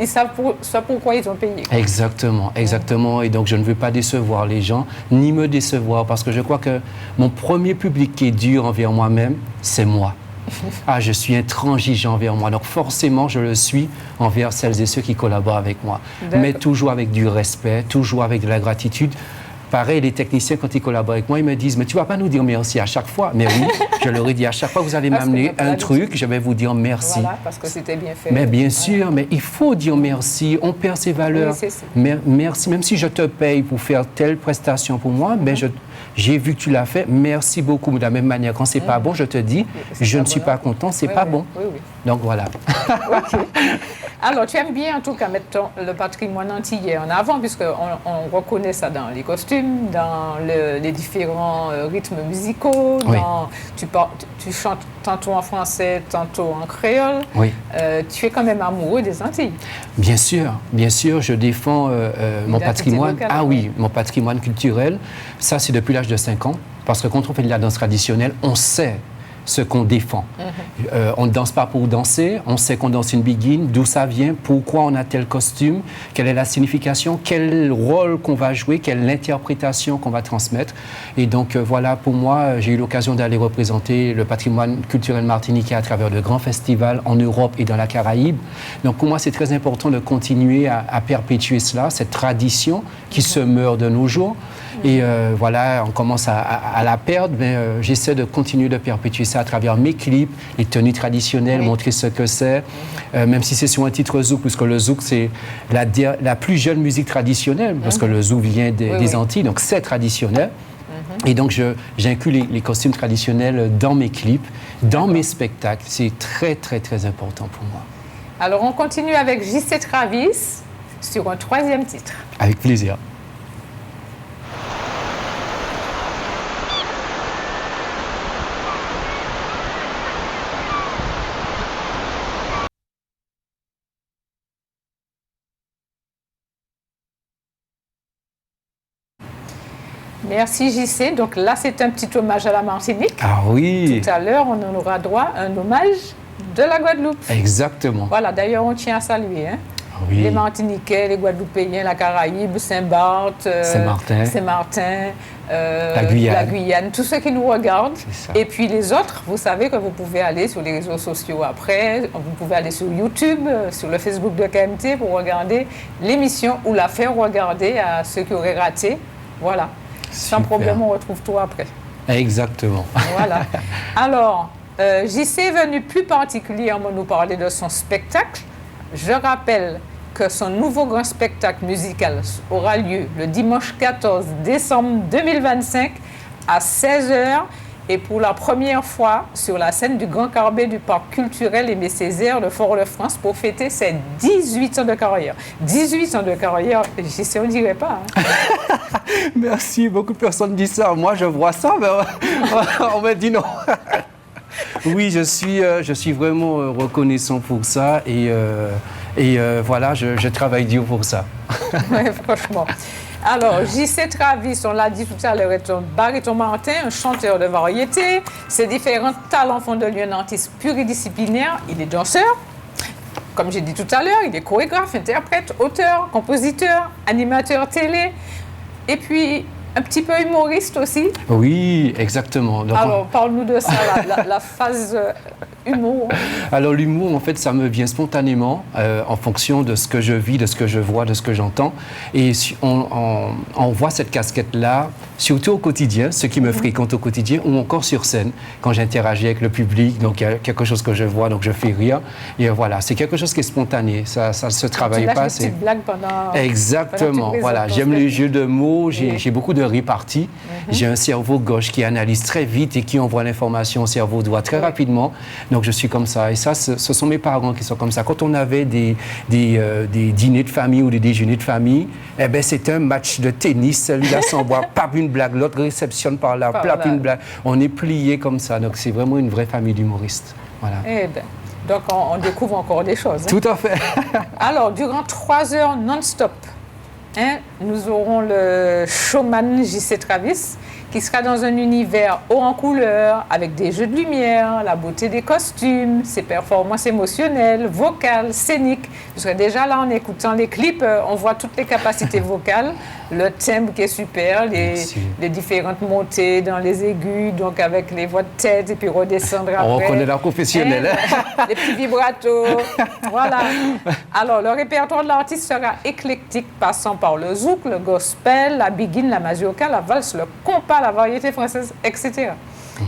ils savent pourquoi ils ont payé. Exactement, exactement. Et donc, je ne veux pas décevoir les gens, ni me décevoir, parce que je crois que mon premier public qui est dur envers moi-même, c'est moi. Ah, je suis intransigeant envers moi. Donc, forcément, je le suis envers celles et ceux qui collaborent avec moi. Mais toujours avec du respect, toujours avec de la gratitude. Pareil, les techniciens, quand ils collaborent avec moi, ils me disent « Mais tu ne vas pas nous dire merci à chaque fois ?» Mais oui, je leur ai dit « À chaque fois que vous allez m'amener un truc, je vais vous dire merci. » Voilà, parce que c'était bien fait. Mais bien sûr, mais il faut dire merci. On perd ses valeurs. Oui, merci, même si je te paye pour faire telle prestation pour moi, mais j'ai vu que tu l'as fait. Merci beaucoup. De la même manière, quand c'est pas bon, je te dis « Je ne suis pas content, c'est pas bon. » Donc voilà. Okay. Alors, tu aimes bien en tout cas mettre le patrimoine antillais en avant, puisqu'on reconnaît ça dans les costumes, dans les différents rythmes musicaux. Tu chantes tantôt en français, tantôt en créole. Oui. Tu es quand même amoureux des Antilles. Bien sûr, je défends mon patrimoine. Locale, mon patrimoine culturel. Ça, c'est depuis l'âge de 5 ans. Parce que quand on fait de la danse traditionnelle, on sait ce qu'on défend. On ne danse pas pour danser, on sait qu'on danse une biguine, d'où ça vient, pourquoi on a tel costume, quelle est la signification, quel rôle qu'on va jouer, quelle est l'interprétation qu'on va transmettre. Et donc voilà, pour moi, j'ai eu l'occasion d'aller représenter le patrimoine culturel martiniquais à travers de grands festivals en Europe et dans la Caraïbe. Donc pour moi, c'est très important de continuer à perpétuer cela, cette tradition qui se meurt de nos jours. Et voilà, on commence à la perdre, mais j'essaie de continuer de perpétuer ça à travers mes clips, les tenues traditionnelles, montrer ce que c'est, même si c'est sur un titre zouk, puisque le zouk, c'est la plus jeune musique traditionnelle, parce que le zouk vient des Antilles, donc c'est traditionnel. Et donc, j'inclus les costumes traditionnels dans mes clips, dans mes spectacles. C'est très, très, très important pour moi. Alors, on continue avec J.C. Travis sur un 3e titre. Avec plaisir. Merci JC. Donc là, c'est un petit hommage à la Martinique. Ah oui. Tout à l'heure, on en aura droit à un hommage de la Guadeloupe. Exactement. Voilà, d'ailleurs, on tient à saluer. Hein. Oui. Les Martiniquais, les Guadeloupéens, la Caraïbe, Saint-Barth, Saint-Martin, la Guyane, tous ceux qui nous regardent. Et puis les autres, vous savez que vous pouvez aller sur les réseaux sociaux après, vous pouvez aller sur YouTube, sur le Facebook de KMT pour regarder l'émission ou la faire regarder à ceux qui auraient raté. Voilà. Sans problème, on retrouve tout après. Exactement. Voilà. Alors, JC est venu plus particulièrement nous parler de son spectacle. Je rappelle que son nouveau grand spectacle musical aura lieu le dimanche 14 décembre 2025 à 16h Et pour la première fois sur la scène du Grand Carbet du Parc culturel Aimé Césaire de Fort-de-France pour fêter ses 18 ans de carrière. 18 ans de carrière, j'y sais, on ne dirait pas. Hein. Merci, beaucoup de personnes disent ça. Moi, je vois ça, mais on me dit non. Oui, je suis vraiment reconnaissant pour ça et voilà, je travaille dur pour ça. Oui, franchement. Alors, J.C. Travis, on l'a dit tout à l'heure, est un baryton martin, un chanteur de variété. Ses différents talents font de lui un artiste pluridisciplinaire. Il est danseur, comme j'ai dit tout à l'heure, il est chorégraphe, interprète, auteur, compositeur, animateur télé, et puis un petit peu humoriste aussi. Oui, exactement. Donc, alors, parle-nous de ça, la phase humour. Alors, l'humour, en fait, ça me vient spontanément en fonction de ce que je vis, de ce que je vois, de ce que j'entends. Et on voit cette casquette-là, surtout au quotidien, ceux qui me fréquentent au quotidien, ou encore sur scène, quand j'interagis avec le public. Donc, il y a quelque chose que je vois, donc je fais rire. Et voilà, c'est quelque chose qui est spontané. Ça ne se travaille pas. Tu lâches des petites blagues pendant... Exactement. Voilà, j'aime les jeux de mots. J'ai beaucoup de répartie. J'ai un cerveau gauche qui analyse très vite et qui envoie l'information au cerveau droit très rapidement. Donc, je suis comme ça. Et ça, ce sont mes parents qui sont comme ça. Quand on avait des dîners de famille ou des déjeuners de famille, eh ben, c'était un match de tennis. Celui-là s'envoie, pape une blague, l'autre réceptionne par là, pape une blague. On est pliés comme ça. Donc, c'est vraiment une vraie famille d'humoristes. Voilà. Eh ben, donc, on découvre encore des choses. Hein. Tout à fait. Alors, durant 3 heures non-stop, hein, nous aurons le showman J.C. Travis qui sera dans un univers haut en couleurs, avec des jeux de lumière, la beauté des costumes, ses performances émotionnelles, vocales, scéniques. Vous serez déjà là en écoutant les clips, on voit toutes les capacités vocales, le timbre qui est super, les différentes montées dans les aigus, donc avec les voix de tête et puis redescendre après. On reconnaît la professionnelle. Les petits vibratos, voilà. Alors, le répertoire de l'artiste sera éclectique, passant par le zouk, le gospel, la biguine, la mazurka, la valse, le compas, la variété française, etc.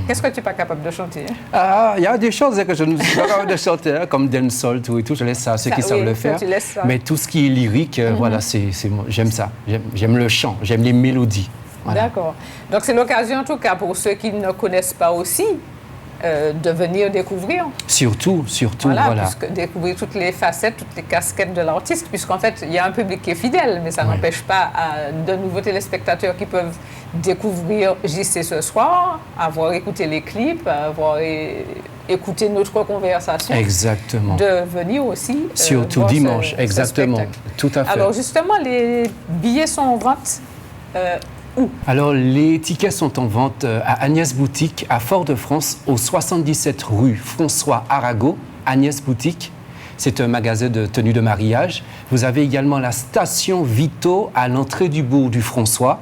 Qu'est-ce que tu n'es pas capable de chanter? Ah, il y a des choses que je ne suis pas capable de chanter, hein, comme dancehall, tout et tout. Je laisse ça à ceux qui savent le faire. Mais tout ce qui est lyrique, voilà, j'aime ça. J'aime le chant, j'aime les mélodies. Voilà. D'accord. Donc, c'est l'occasion, en tout cas, pour ceux qui ne connaissent pas aussi, de venir découvrir. Surtout, voilà. Découvrir toutes les facettes, toutes les casquettes de l'artiste, puisqu'en fait, il y a un public qui est fidèle, mais ça n'empêche pas de nouveaux téléspectateurs qui peuvent découvrir JC ce soir, avoir écouté les clips, avoir écouté notre conversation. Exactement. De venir aussi. Surtout dimanche, exactement. Tout à fait. Alors, justement, les billets sont en vente. Où? Alors, les tickets sont en vente à Agnès Boutique, à Fort-de-France, au 77 rue François Arago, Agnès Boutique. C'est un magasin de tenues de mariage. Vous avez également la station Vito à l'entrée du bourg du François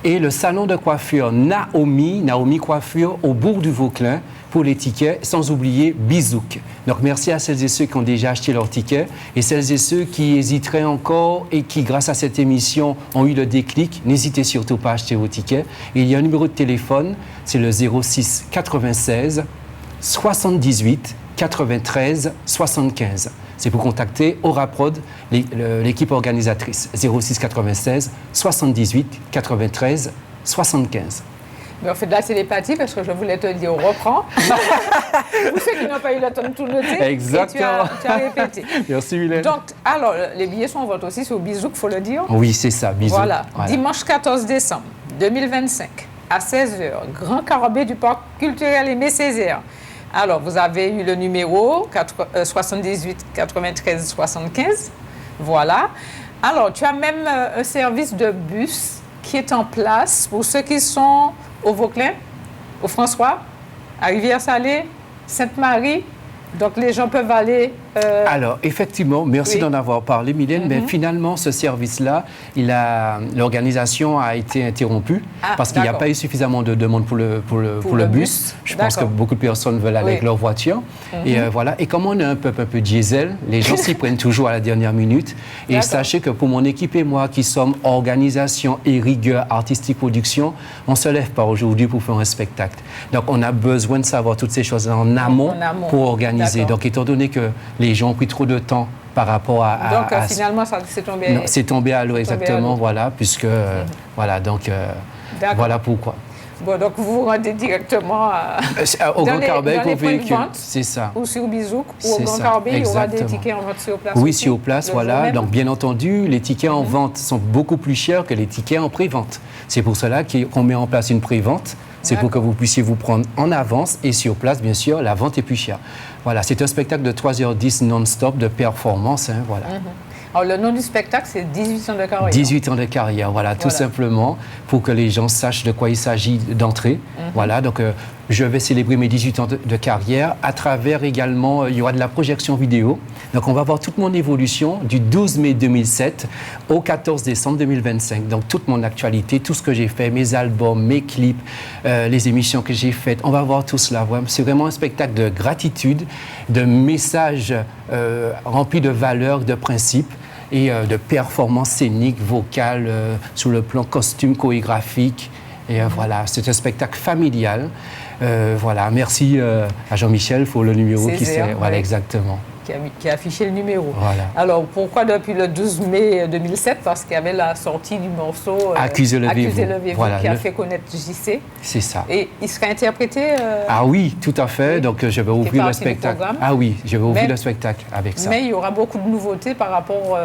et le salon de coiffure Naomi Coiffure au bourg du Vauclin pour les tickets, sans oublier Bizouk. Donc, merci à celles et ceux qui ont déjà acheté leurs tickets et celles et ceux qui hésiteraient encore et qui, grâce à cette émission, ont eu le déclic. N'hésitez surtout pas à acheter vos tickets. Et il y a un numéro de téléphone, c'est le 06 96 78 93 75. C'est pour contacter Auraprod, l'équipe organisatrice. 06 96 78 93 75. Mais on fait de la télépathie parce que je voulais te dire, reprends. Pour ceux qui n'ont pas eu le temps de tout noter. Exactement. Et tu as répété. Merci, Mylène. Donc, alors, les billets sont en vente aussi sur Bizouk, il faut le dire. Oui, c'est ça, Bizouk. Voilà. Dimanche 14 décembre 2025, à 16h, Grand Carbet du Parc culturel Aimé Césaire. Alors, vous avez eu le numéro 78 93 75. Voilà. Alors, tu as même un service de bus qui est en place pour ceux qui sont au Vauclin, au François, à Rivière-Salée, Sainte-Marie. Donc, les gens peuvent aller... Alors, effectivement, merci d'en avoir parlé, Mylène. Mais finalement, ce service-là, l'organisation a été interrompue parce qu'il n'y a pas eu suffisamment de demandes pour le bus. Je pense que beaucoup de personnes veulent aller avec leur voiture. Et voilà. Et comme on est un peu diesel, les gens s'y prennent toujours à la dernière minute. Et sachez que pour mon équipe et moi, qui sommes organisation et rigueur artistique production, on ne se lève pas aujourd'hui pour faire un spectacle. Donc, on a besoin de savoir toutes ces choses en amont pour organiser. Donc, étant donné que les gens ont pris trop de temps par rapport Donc, finalement, ça c'est tombé... Non, c'est tombé à l'eau, exactement, voilà, puisque... Voilà, donc, voilà pourquoi. Bon, donc vous vous rendez directement au Grand Carbet dans pour les points de véhicule. vente, C'est ça. ou sur Bizouk, ou au C'est Grand ça, Carbet, il y aura des exactement. tickets en vente sur place. Oui, aussi, sur place, le jour voilà. même. Donc, bien entendu, les tickets en vente sont beaucoup plus chers que les tickets en pré-vente. C'est pour cela qu'on met en place une pré-vente. C'est pour que vous puissiez vous prendre en avance et sur place, bien sûr, la vente est plus chère. Voilà, c'est un spectacle de 3h10 non-stop de performance. Hein, voilà. Alors, le nom du spectacle, c'est 18 ans de carrière. 18 ans de carrière, voilà, tout simplement, pour que les gens sachent de quoi il s'agit d'entrée. Voilà, donc je vais célébrer mes 18 ans de carrière. À travers également, il y aura de la projection vidéo. Donc, on va voir toute mon évolution du 12 mai 2007 au 14 décembre 2025. Donc, toute mon actualité, tout ce que j'ai fait, mes albums, mes clips, les émissions que j'ai faites. On va voir tout cela. C'est vraiment un spectacle de gratitude, de messages remplis de valeurs, de principes et de performances scéniques, vocales, sur le plan costume, chorégraphique. Et voilà, c'est un spectacle familial. Voilà, merci à Jean-Michel pour le numéro Césaire, voilà, ouais. exactement. Qui a affiché le numéro. Voilà. Alors, pourquoi depuis le 12 mai 2007? Parce qu'il y avait la sortie du morceau Accusez-le-vous, voilà, qui a fait connaître JC. C'est ça. Et il sera interprété... Ah oui, tout à fait. Oui. Donc, je vais ouvrir le spectacle. Ah oui, je vais ouvrir le spectacle avec ça. Mais il y aura beaucoup de nouveautés par rapport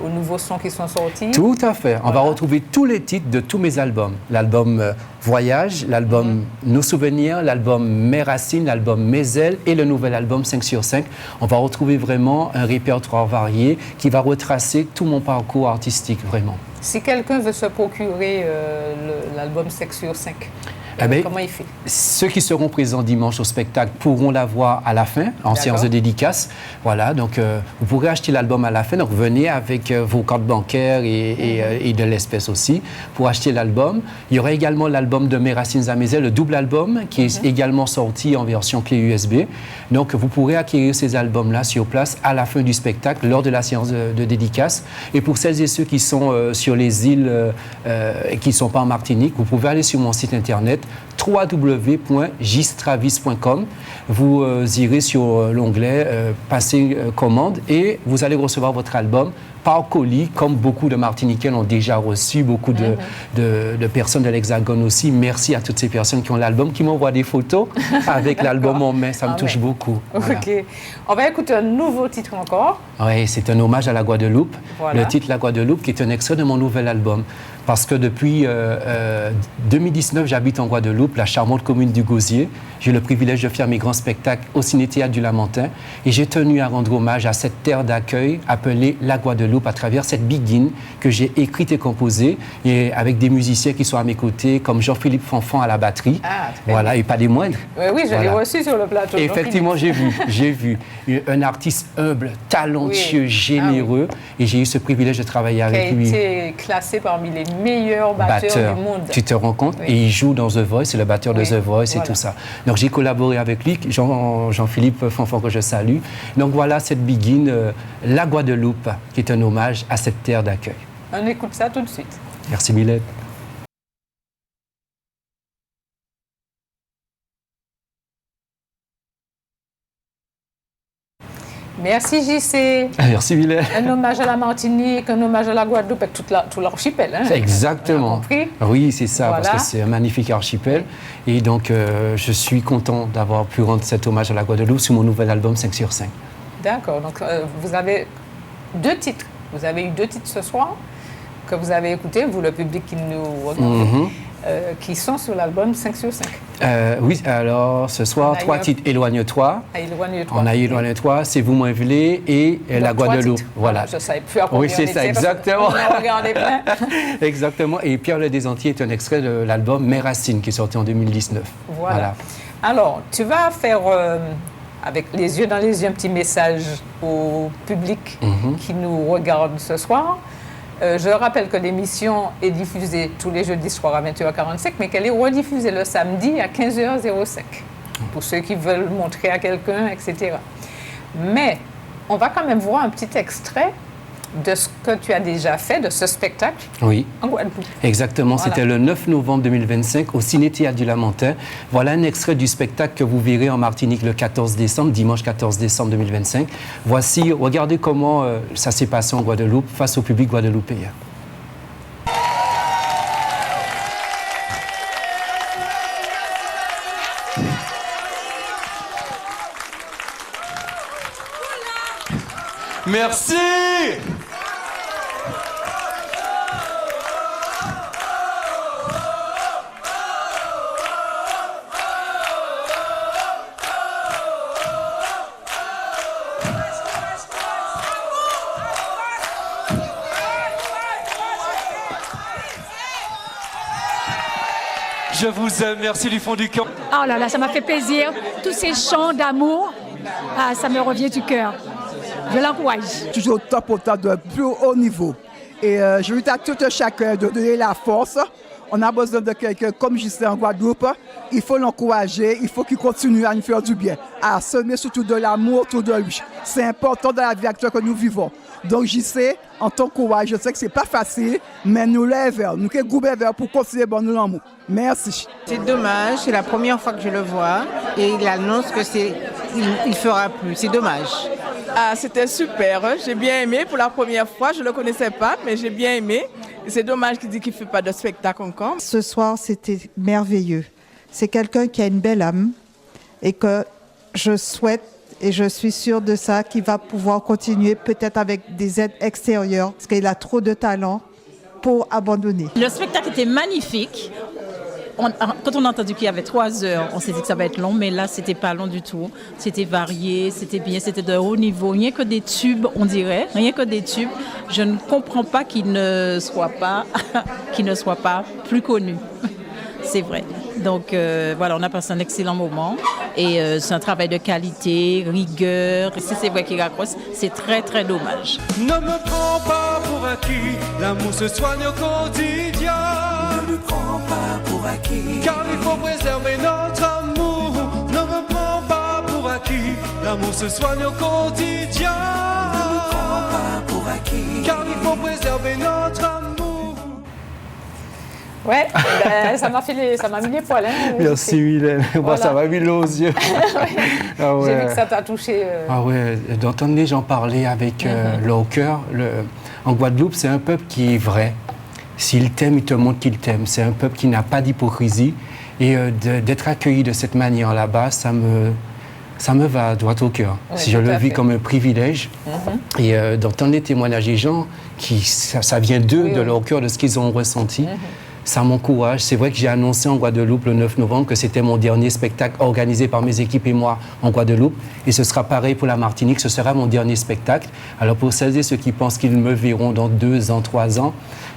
aux nouveaux sons qui sont sortis. Tout à fait. On va retrouver tous les titres de tous mes albums. L'album Voyage, l'album Nos Souvenirs, l'album Mes Racines, l'album Mes Ailes et le nouvel album 5 sur 5. On va retrouver vraiment un répertoire varié qui va retracer tout mon parcours artistique, vraiment. Si quelqu'un veut se procurer l'album 5 sur 5, comment il fait? Ceux qui seront présents dimanche au spectacle pourront l'avoir à la fin, en séance de dédicace. Voilà, donc vous pourrez acheter l'album à la fin. Donc venez avec vos cartes bancaires et de l'espèce aussi pour acheter l'album. Il y aura également l'album de Mes Racines à Mes Ailes, le double album qui est également sorti en version clé USB. Donc vous pourrez acquérir ces albums-là sur place à la fin du spectacle, lors de la séance de dédicace. Et pour celles et ceux qui sont sur les îles et qui ne sont pas en Martinique, vous pouvez aller sur mon site internet www.gistravis.com. Vous irez sur l'onglet Passer commande et vous allez recevoir votre album par colis, comme beaucoup de Martiniquais l'ont déjà reçu, beaucoup de personnes de l'Hexagone aussi. Merci à toutes ces personnes qui ont l'album, qui m'envoient des photos avec l'album en main. Ça me touche beaucoup. Voilà. OK. On va écouter un nouveau titre encore. Oui, c'est un hommage à la Guadeloupe. Voilà. Le titre La Guadeloupe, qui est un extrait de mon nouvel album. Parce que depuis 2019, j'habite en Guadeloupe, la charmante commune du Gosier. J'ai le privilège de faire mes grands spectacles au Ciné-Théâtre du Lamentin. Et j'ai tenu à rendre hommage à cette terre d'accueil appelée la Guadeloupe à travers cette biguine que j'ai écrite et composée, et avec des musiciens qui sont à mes côtés, comme Jean-Philippe Fanfan à la batterie. Voilà, et pas des moindres. Oui, je l'ai reçu sur le plateau. Effectivement, j'ai vu un artiste humble, talentueux, généreux, et j'ai eu ce privilège de travailler avec lui. Qui a été classé parmi les meilleurs batteurs du monde. Tu te rends compte? Et il joue dans The Voice, c'est le batteur de The Voice et tout ça. Donc j'ai collaboré avec lui, Jean-Philippe Fanfan que je salue. Donc voilà cette biguine, la Guadeloupe, qui est un hommage à cette terre d'accueil. On écoute ça tout de suite. Merci Mylène. Merci JC. Merci Mylène. Un hommage à la Martinique, un hommage à la Guadeloupe et tout l'archipel. Hein. Exactement. Oui, c'est ça, parce que c'est un magnifique archipel. Et donc, je suis content d'avoir pu rendre cet hommage à la Guadeloupe sur mon nouvel album 5 sur 5. D'accord. Donc, vous avez 2 titres. Vous avez eu 2 titres ce soir que vous avez écoutés, vous, le public qui nous regarde, qui sont sur l'album 5 sur 5. Oui, alors ce soir, 3 titres. Éloigne-toi. Éloigne-toi. On a Éloigne-toi, C'est vous moins volé et la Guadeloupe. Voilà. Je ne savais plus à combien oui, c'est ça, exactement. On a regardé plein. Exactement. Et Pierre Le Desantiers est un extrait de l'album Mes Racines qui est sorti en 2019. Voilà. Alors, tu vas faire, avec les yeux dans les yeux, un petit message au public qui nous regarde ce soir. Je rappelle que l'émission est diffusée tous les jeudis soirs à 21h45, mais qu'elle est rediffusée le samedi à 15h05, pour ceux qui veulent montrer à quelqu'un, etc. Mais on va quand même voir un petit extrait de ce que tu as déjà fait, de ce spectacle en Guadeloupe. Exactement, voilà. C'était le 9 novembre 2025 au Ciné-Théâtre du Lamentin. Voilà un extrait du spectacle que vous verrez en Martinique le 14 décembre, dimanche 14 décembre 2025. Voici, regardez comment ça s'est passé en Guadeloupe face au public guadeloupéen. Merci. Je vous aime, merci du fond du cœur. Oh là là, ça m'a fait plaisir. Tous ces chants d'amour, ça me revient du cœur. Je l'encourage. Toujours top au top de plus haut niveau. Et je veux à tout chacun de donner la force. On a besoin de quelqu'un comme Gisèle en Guadeloupe. Il faut l'encourager, il faut qu'il continue à nous faire du bien, à semer surtout de l'amour autour de lui. C'est important dans la vie actuelle que nous vivons. Donc Gisèle, en ton courage, je sais que ce n'est pas facile, mais nous lèvons, nous qui goûtons pour continuer à nous l'amour. Merci. C'est dommage, c'est la première fois que je le vois et il annonce que il fera plus. C'est dommage. Ah, c'était super, j'ai bien aimé pour la première fois, je ne le connaissais pas, mais j'ai bien aimé. C'est dommage qu'il dit qu'il ne fait pas de spectacle encore. Ce soir, c'était merveilleux. C'est quelqu'un qui a une belle âme et que je souhaite et je suis sûre de ça qu'il va pouvoir continuer peut-être avec des aides extérieures parce qu'il a trop de talent pour abandonner. Le spectacle était magnifique. Quand on a entendu qu'il y avait 3 heures, on s'est dit que ça va être long, mais là, c'était pas long du tout. C'était varié, c'était bien, c'était de haut niveau. Rien que des tubes, on dirait, rien que des tubes. Je ne comprends pas qu'il ne soit pas plus connu. C'est vrai. Donc voilà, on a passé un excellent moment et c'est un travail de qualité, rigueur. Et si c'est vrai qu'il raccroche, c'est très très dommage. Ne me prends pas pour acquis, l'amour se soigne au quotidien. Ne me prends pas pour acquis, car il faut préserver notre amour. Ne me prends pas pour acquis, l'amour se soigne au quotidien. Ne me prends pas pour acquis, car il faut préserver notre amour. Ouais, ben, ça m'a mis les poils. Hein, merci Mylène, voilà. Ça m'a mis l'eau aux yeux. Ah ouais. J'ai vu que ça t'a touché. Ah ouais, d'entendre les gens parler avec leur cœur. En Guadeloupe, c'est un peuple qui est vrai. S'il t'aime, il te montre qu'il t'aime. C'est un peuple qui n'a pas d'hypocrisie. Et d'être accueilli de cette manière là-bas, ça me va droit au cœur. Oui, si je le vis comme un privilège. Et d'entendre les témoignages des gens, ça vient d'eux, de leur cœur, de ce qu'ils ont ressenti. Ça m'encourage. C'est vrai que j'ai annoncé en Guadeloupe le 9 novembre que c'était mon dernier spectacle organisé par mes équipes et moi en Guadeloupe. Et ce sera pareil pour la Martinique. Ce sera mon dernier spectacle. Alors pour celles et ceux qui pensent qu'ils me verront dans 2 ans, 3 ans,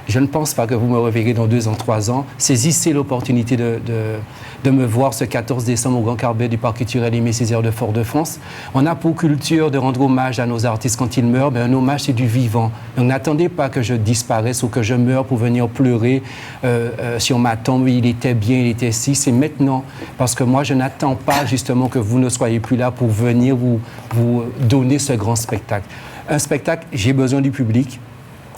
je ne pense pas que vous me reverrez dans 2 ans, 3 ans. Saisissez l'opportunité de me voir ce 14 décembre au Grand Carbet du Parc culturel Aimé Césaire de Fort-de-France. On a pour culture de rendre hommage à nos artistes quand ils meurent. Mais un hommage, c'est du vivant. Donc n'attendez pas que je disparaisse ou que je meure pour venir pleurer sur ma tombe. Il était bien, il était si. C'est maintenant. Parce que moi, je n'attends pas justement que vous ne soyez plus là pour venir vous donner ce grand spectacle. Un spectacle, j'ai besoin du public.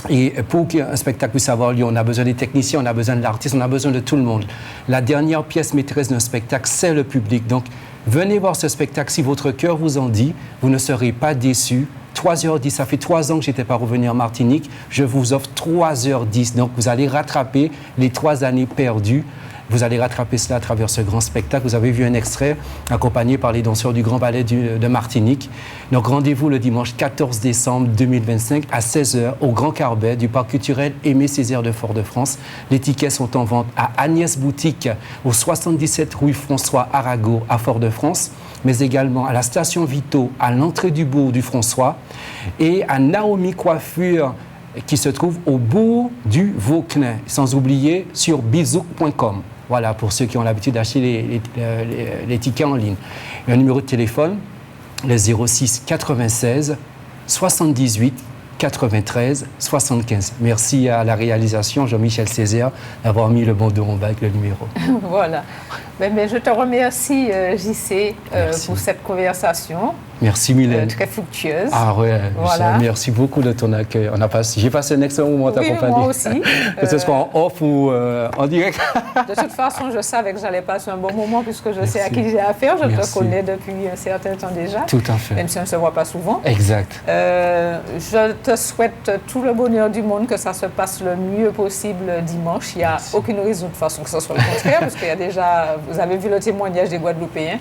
Et pour qu'un spectacle puisse avoir lieu, on a besoin des techniciens, on a besoin de l'artiste, on a besoin de tout le monde. La dernière pièce maîtresse d'un spectacle, c'est le public. Donc, venez voir ce spectacle. Si votre cœur vous en dit, vous ne serez pas déçus. 3h10, ça fait 3 ans que je n'étais pas revenu en Martinique. Je vous offre 3h10. Donc, vous allez rattraper les 3 années perdues. Vous allez rattraper cela à travers ce grand spectacle. Vous avez vu un extrait accompagné par les danseurs du Grand Ballet de Martinique. Donc, rendez-vous le dimanche 14 décembre 2025 à 16h au Grand Carbet du Parc culturel Aimé Césaire de Fort-de-France. Les tickets sont en vente à Agnès Boutique, au 77 rue François Arago à Fort-de-France, mais également à la station Vito, à l'entrée du bourg du François, et à Naomi Coiffure, qui se trouve au bourg du Vauclin, sans oublier sur bizouk.com. Voilà, pour ceux qui ont l'habitude d'acheter les tickets en ligne. Un numéro de téléphone, le 06 96 78 93 75. Merci à la réalisation, Jean-Michel Césaire, d'avoir mis le bon dos en bas avec le numéro. Voilà. Mais je te remercie, JC, pour cette conversation. Merci, Mylène. Très fructueuse. Ah ouais, voilà. Merci beaucoup de ton accueil. J'ai passé un excellent moment à t'accompagner. Moi aussi. Que ce soit en off ou en direct. De toute façon, je savais que j'allais passer un bon moment puisque je sais à qui j'ai affaire. Je te connais depuis un certain temps déjà. Tout à fait. Même si on ne se voit pas souvent. Exact. Je te souhaite tout le bonheur du monde, que ça se passe le mieux possible dimanche. Il n'y a aucune raison de façon que ce soit le contraire, parce qu'il y a déjà, vous avez vu le témoignage des Guadeloupéens.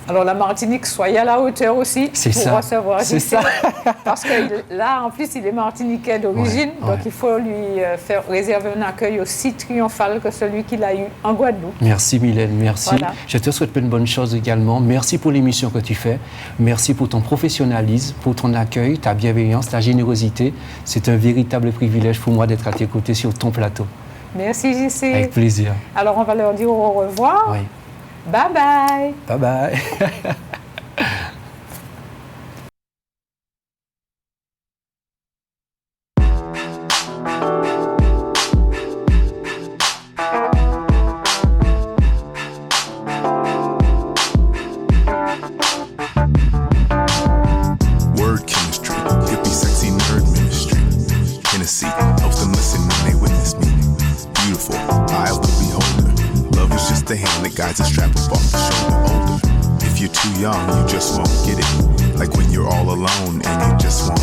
Alors la Martinique, soyez à la hauteur aussi pour recevoir C'est JC. ça. Parce que là, en plus, il est martiniquais d'origine, donc il faut lui faire réserver un accueil aussi triomphal que celui qu'il a eu en Guadeloupe. Merci Mylène, merci. Voilà. Je te souhaite plein de bonnes choses également. Merci pour l'émission que tu fais. Merci pour ton professionnalisme, pour ton accueil, ta bienveillance, ta générosité. C'est un véritable privilège pour moi d'être à tes côtés sur ton plateau. Merci JC. Avec plaisir. Alors on va leur dire au revoir. Oui. Bye bye. Bye bye. Word chemistry, hippie, sexy nerd ministry. Hennessy helps them listen when they witness me. Beautiful, eye of the beholder. Love is just the hand that guides a strap up off the shoulder. Older, if you're too young, you just won't get it. Like when you're all alone and you just won't